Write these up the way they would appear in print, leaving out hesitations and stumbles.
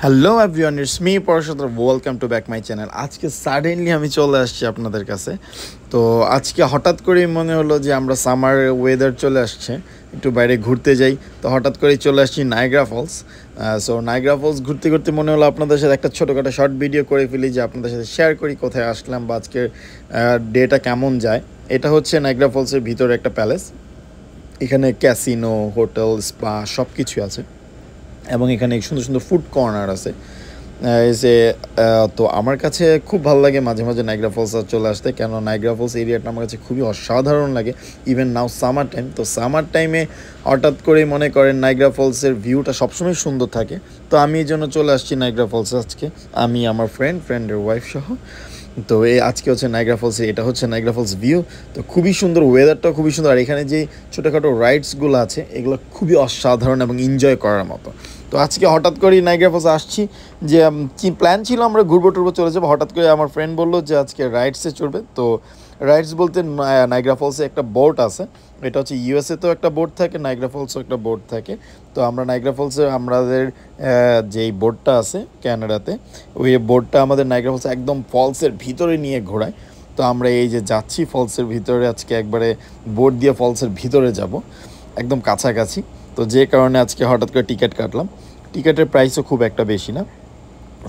Hello everyone, it's me পরশোত্তর। Welcome to back my channel. আজকে suddenly আমি চলে আসছি আপনাদের কাছে। তো আজকে হঠাৎ করেই মনে হলো যে আমরা সামার ওয়েদার চলে আসছে, একটু বাইরে ঘুরতে যাই। তো হঠাৎ করেই চলে আসছি Niagara Falls. So Niagara Falls ঘুরতে ঘুরতে মনে হলো আপনাদের সাথে একটা ছোটোখাটো শর্ট ভিডিও করে ফেলি, যে আপনাদের সাথে শেয়ার করি কোথায় আসলাম বা আজকের ডেটা কেমন যায়। এটা হচ্ছে নায়াগ্রা ফলসের ভিতরে একটা প্যালেস। এখানে ক্যাসিনো, হোটেল, স্পা সব কিছু আছে এবং এখানে সুন্দর সুন্দর ফুড কর্নার আছে। যে তো আমার কাছে খুব ভালো লাগে মাঝে মাঝে নায়াগ্রা ফলস চলে আসতে, কেন নায়াগ্রা ফলস এরিয়াটা আমার কাছে খুবই অসাধারণ লাগে। ইভেন নাও সামার টাইম, তো সামার টাইমে হঠাৎ করেই মনে করেন নায়াগ্রা ফলসের ভিউটা সবসময় সুন্দর থাকে। তো আমি এই জন্য চলে আসছি নায়াগ্রা ফলস আজকে, আমি আমার ফ্রেন্ডের ওয়াইফ সহ। তো আজকে হচ্ছে নায়াগ্রা ফলসে, এটা হচ্ছে নায়াগ্রা ফলস ভিউ। তো খুবই সুন্দর, ওয়েদারটাও খুবই সুন্দর, আর এখানে যে ছোটোখাটো রাইডসগুলো আছে এগুলো খুবই অসাধারণ এবং এনজয় করার মতো। তো আজকে হঠাৎ করেই নায়াগ্রা ফলস আসছি, যে কি প্ল্যান ছিল আমরা ঘুরবো টুরবো চলে যাবো, হঠাৎ করে আমার ফ্রেন্ড বললো যে আজকে রাইডসে চড়বে। তো রাইডস বলতে নায়াগ্রা ফলসে একটা বোট আছে, এটা হচ্ছে ইউএসএতেও একটা বোট থাকে, নায়াগ্রা ফলসেও একটা বোট থাকে। তো আমরা নায়াগ্রা ফলসে আমাদের যেই বোটটা আছে ক্যানাডাতে, ওই বোটটা আমাদের নায়াগ্রা ফলসে একদম ফলসের ভিতরে নিয়ে ঘোরায়। তো আমরা এই যে যাচ্ছি ফলসের ভিতরে, আজকে একবারে বোট দিয়ে ফলসের ভিতরে যাব, একদম কাছাকাছি। তো যে কারণে আজকে হঠাৎ করে টিকিট কাটলাম। টিকিটের প্রাইসও খুব একটা বেশি না,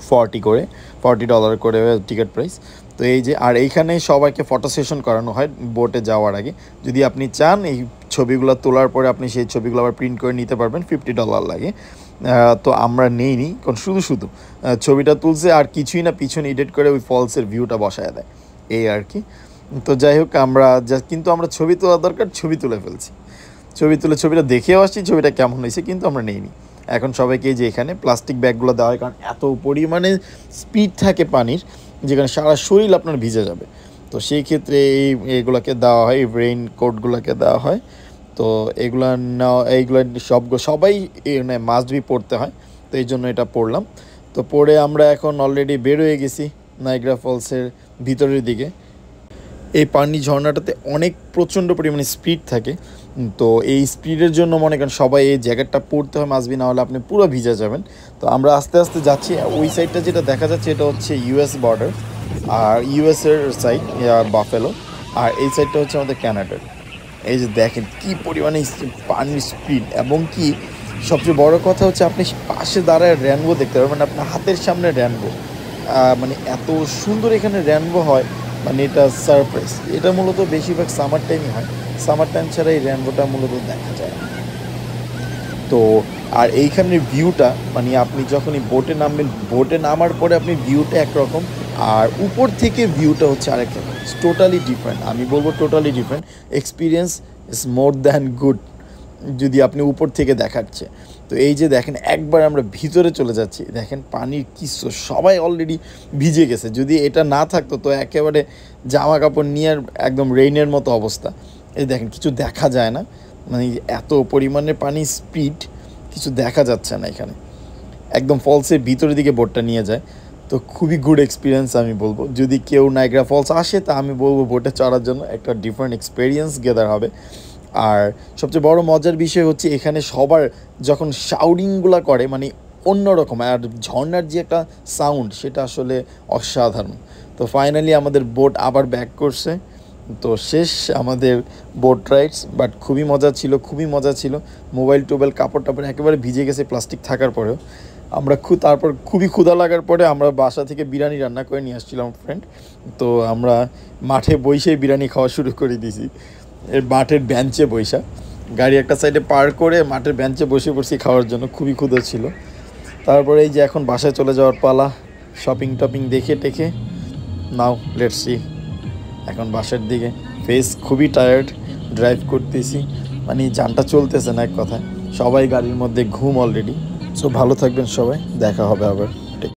$40 করে টিকিট প্রাইস। তো এই যে, আর এইখানে সবাইকে ফটো সেশন করানো হয় বোটে যাওয়ার আগে। যদি আপনি চান এই ছবিগুলো তোলার পরে আপনি সেই ছবিগুলো আবার প্রিন্ট করে নিতে পারবেন, $50 লাগে। তো আমরা নেইনি, কারণ শুধু ছবিটা তুলছে আর কিছুই না, পিছনে এডিট করে ওই ফলসের ভিউটা বসায় দেয়, এই আর কি। তো যাই হোক, কিন্তু আমরা ছবি তোলা দরকার, ছবি তুলে ফেলছি। ছবিটা দেখেও আসছি ছবিটা কেমন হয়েছে, কিন্তু আমরা নেইনি। এখন সবাইকে যে এখানে প্লাস্টিক ব্যাগগুলো দেওয়া হয়, কারণ এত পরিমাণে স্পিড থাকে পানির, যেখানে সারা শরীর আপনার ভিজে যাবে। তো সেই ক্ষেত্রে এইগুলোকে দেওয়া হয়, রেইন কোটগুলোকে দেওয়া হয়। তো এইগুলো সবাই মাস্ট বি পড়তে হয়, তো এই জন্য এটা পড়লাম। তো পড়ে আমরা এখন অলরেডি বের হয়ে গেছি নায়াগ্রা ফলসের ভিতরের দিকে। এই পানি ঝর্ণাটাতে অনেক প্রচণ্ড পরিমাণে স্পিড থাকে। তো এই স্পিডের জন্য মনে করেন সবাই এই জ্যাকেটটা পরতে হয় মাসবি, না হলে আপনি পুরো ভিজে যাবেন। তো আমরা আস্তে আস্তে যাচ্ছি। ওই সাইডটা যেটা দেখা যাচ্ছে এটা হচ্ছে ইউএস বর্ডার, আর ইউএসের সাইড বাফেলো, আর এই সাইডটা হচ্ছে আমাদের ক্যানাডার। এই যে দেখেন কী পরিমাণে পানির স্পিড, এবং কি সবচেয়ে বড় কথা হচ্ছে আপনি পাশে দাঁড়ায় রেনবো দেখতে পারবেন, মানে আপনার হাতের সামনে রেনবো। মানে এত সুন্দর এখানে রেনবো হয়, মানে এটা সারপ্রাইজ। এটা মূলত বেশিরভাগ সামার টাইমই হয়, সামার টাইম ছাড়া এই রেনবোটা মূলত দেখা যায় না। তো আর এইখানের ভিউটা, মানে আপনি যখনই বোটে নামবেন, বোটে নামার পরে আপনি ভিউটা একরকম, আর উপর থেকে ভিউটা হচ্ছে আরেক রকম, টোটালি ডিফারেন্ট। আমি বলবো totally different experience, is more than good যদি আপনি উপর থেকে দেখাচ্ছে। তো এই যে দেখেন, একবার আমরা ভিতরে চলে যাচ্ছি, দেখেন পানির কিচ্ছু, সবাই অলরেডি ভিজে গেছে। যদি এটা না থাকতো তো একেবারে জামা কাপড় নিয়ে একদম রেইনের মতো অবস্থা। এই দেখেন কিছু দেখা যায় না, মানে এত পরিমাণে পানি স্পিড, কিছু দেখা যাচ্ছে না এখানে। একদম ফলসের ভিতরের দিকে বোটটা নিয়ে যায়। তো খুবই গুড এক্সপিরিয়েন্স আমি বলবো, যদি কেউ নায়াগ্রা ফলস আসে তা আমি বলবো বোটে চড়ার জন্য, একটা ডিফারেন্ট এক্সপিরিয়েন্স গেদার হবে। আর সবচেয়ে বড় মজার বিষয় হচ্ছে এখানে সবার যখন শাউটিংগুলো করে, মানে অন্যরকম, আর ঝর্নার যে একটা সাউন্ড সেটা আসলে অসাধারণ। তো ফাইনালি আমাদের বোট আবার ব্যাক করছে। তো শেষ আমাদের বোট রাইডস, বাট খুবই মজা ছিল। মোবাইল টোবাইল কাপড় টাপড় একেবারে ভিজে গেছে প্লাস্টিক থাকার পরেও। আমরা তারপর খুবই ক্ষুধা লাগার পরে আমরা বাসা থেকে বিরিয়ানি রান্না করে নিয়ে আসছিলাম ফ্রেন্ড। তো আমরা মাঠে বসেই বিরিয়ানি খাওয়া শুরু করে দিয়েছি, এর মাঠের বেঞ্চে বসা, গাড়ি একটা সাইডে পার্ক করে মাঠের বেঞ্চে বসে পড়ছি খাওয়ার জন্য, খুবই ক্ষুধা ছিল। তারপরে এই যে এখন বাসায় চলে যাওয়ার পালা, শপিং টপিং দেখে টেখে। নাও লেটস সি এখন বাসার দিকে। ফেস খুবই টায়ার্ড, ড্রাইভ করতেছি, মানে জানটা চলতেছে না এক কথায়। সবাই গাড়ির মধ্যে ঘুম অলরেডি। সো ভালো থাকবেন সবাই, দেখা হবে আবার।